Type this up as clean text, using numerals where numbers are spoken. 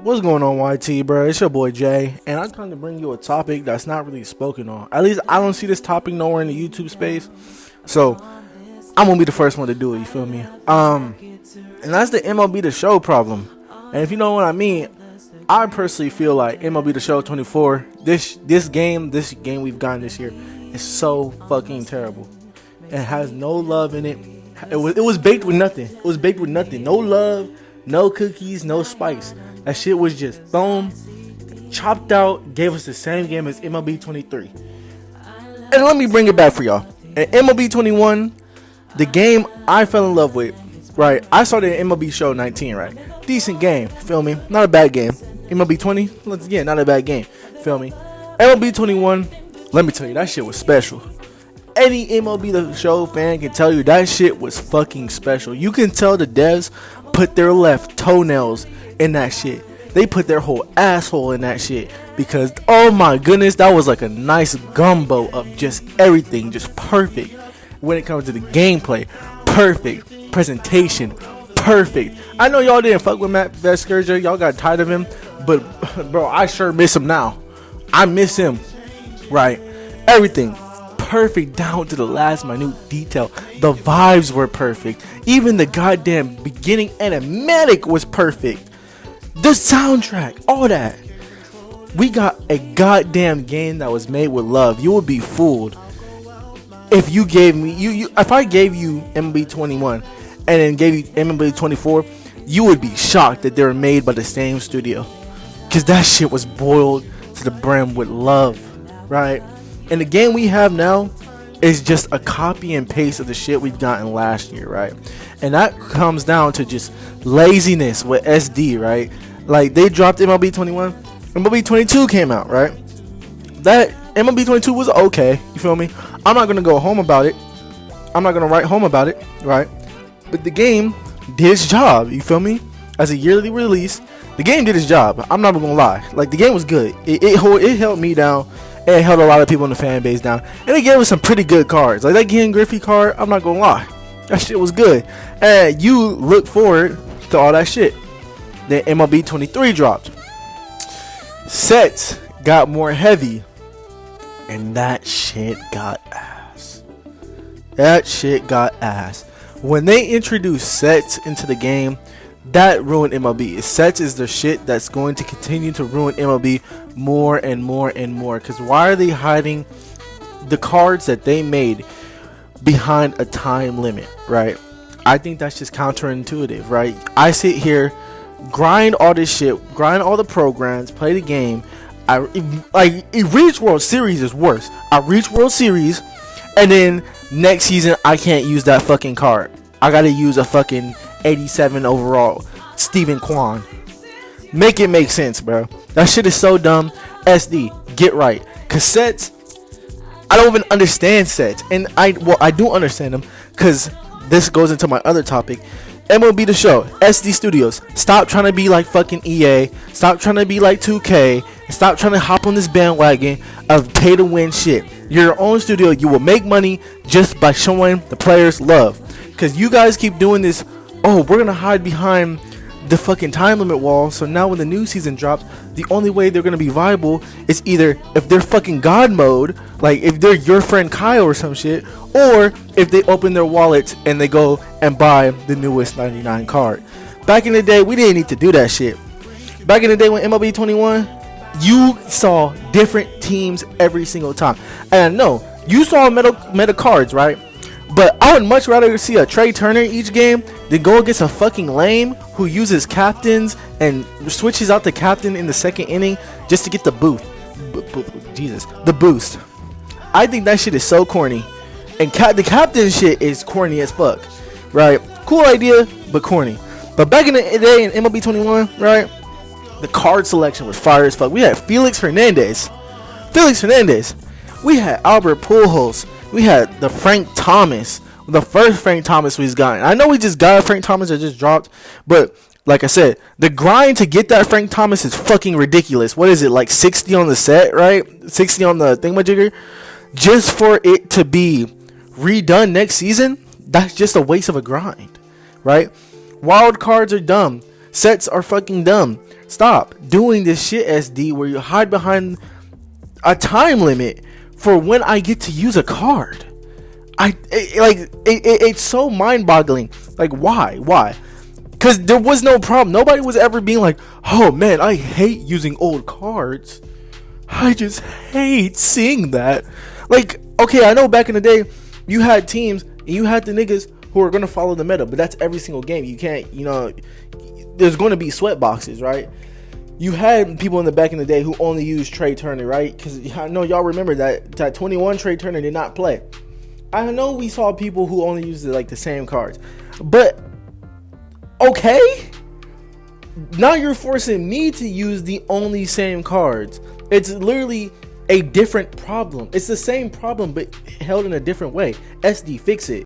What's going on, YT, bro? It's your boy Jay, and I'm trying to bring you a topic that's not really spoken on. At least I don't see this topic nowhere in the YouTube space, so I'm gonna be the first one to do it. You feel me? And that's the MLB The Show problem. And if you know what I mean, I personally feel like MLB The Show 24, this game we've gotten this year, is so fucking terrible. It has no love in it. It was baked with nothing. It was baked with nothing. No love, no cookies, no spice. That shit was just thrown, chopped out, gave us the same game as MLB 23. And let me bring it back for y'all. At MLB 21, the game I fell in love with, right? I started at MLB Show 19, right? Decent game, feel me? Not a bad game. MLB 20, once again, not a bad game, feel me? MLB 21, let me tell you, that shit was special. Any MLB The Show fan can tell you that shit was fucking special. You can tell the devs put their left toenails in that shit. They put their whole asshole in that shit because, oh my goodness, that was like a nice gumbo of just everything, just perfect. When it comes to the gameplay, perfect. Presentation, perfect. I know y'all didn't fuck with Matt Vescurger. Y'all got tired of him, but bro, I sure miss him now. I miss him, right? Everything perfect down to the last minute detail. The vibes were perfect. Even the goddamn beginning animatic was perfect. The soundtrack, all that. We got a goddamn game that was made with love. You would be fooled if you gave me if I gave you MLB 21 and then gave you MLB 24, you would be shocked that they were made by the same studio. Cause that shit was boiled to the brim with love, right? And the game we have now is just a copy and paste of the shit we've gotten last year, right? And that comes down to just laziness with SD, right? Like, they dropped MLB 21, MLB 22 came out, right? That MLB 22 was okay, you feel me? I'm not gonna go home about it. I'm not gonna write home about it, right? But the game did its job, you feel me? As a yearly release, the game did its job. I'm not gonna lie. Like, the game was good. It held me down. It held a lot of people in the fan base down. And it gave us some pretty good cards. Like that Ken Griffey card, I'm not gonna lie. That shit was good. And you look forward to all that shit. Then MLB 23 dropped. Sets got more heavy. And that shit got ass. That shit got ass. When they introduced sets into the game, that ruined MLB. Sets is the shit that's going to continue to ruin MLB more and more and more. Because why are they hiding the cards that they made behind a time limit, right? I think that's just counterintuitive, right? I sit here, grind all this shit, grind all the programs, play the game. Reach World Series is worse. I reach World Series, and then next season I can't use that fucking card. I gotta use a fucking 87 overall Stephen Kwan. Make it make sense, bro. That shit is so dumb. SD, get right. Cassettes, I don't even understand sets. And I do understand them, because this goes into my other topic. MLB The Show, SD Studios, stop trying to be like fucking EA. Stop trying to be like 2K. And stop trying to hop on this bandwagon of pay to win shit. You're your own studio. You will make money just by showing the players love. Because you guys keep doing this, oh, we're going to hide behind the fucking time limit wall. So now when the new season drops, the only way they're going to be viable is either if they're fucking God mode, like if they're your friend Kyle or some shit, or if they open their wallets and they go and buy the newest 99 card. Back in the day, we didn't need to do that shit. Back in the day when MLB 21, you saw different teams every single time. And I know you saw meta cards, right? But I would much rather see a Trey Turner each game than go against a fucking lame who uses captains and switches out the captain in the second inning just to get the boost. The boost. I think that shit is so corny. And the captain shit is corny as fuck, right? Cool idea, but corny. But back in the day in MLB 21, right? The card selection was fire as fuck. We had Felix Hernandez. We had Albert Pujols. We had the Frank Thomas, the first Frank Thomas we've gotten. I know we just got a Frank Thomas that just dropped, but like I said, the grind to get that Frank Thomas is fucking ridiculous. What is it, like 60 on the set, right? 60 on the thingamajigger? Just for it to be redone next season, that's just a waste of a grind, right? Wild cards are dumb. Sets are fucking dumb. Stop doing this shit, SD, where you hide behind a time limit for when I get to use a card. It's so mind-boggling. Like, why? Because there was no problem. Nobody was ever being like, oh man, I hate using old cards. I just hate seeing that. Like, okay, I know back in the day, you had teams and you had the niggas who are going to follow the meta, but that's every single game. You can't, there's going to be sweat boxes, right? You had people in the back in the day who only used Trey Turner, right? Because I know y'all remember that 21 Trey Turner did not play. I know we saw people who only used the same cards, but okay, now you're forcing me to use the only same cards. It's literally a different problem. It's the same problem, but held in a different way. SD, fix it.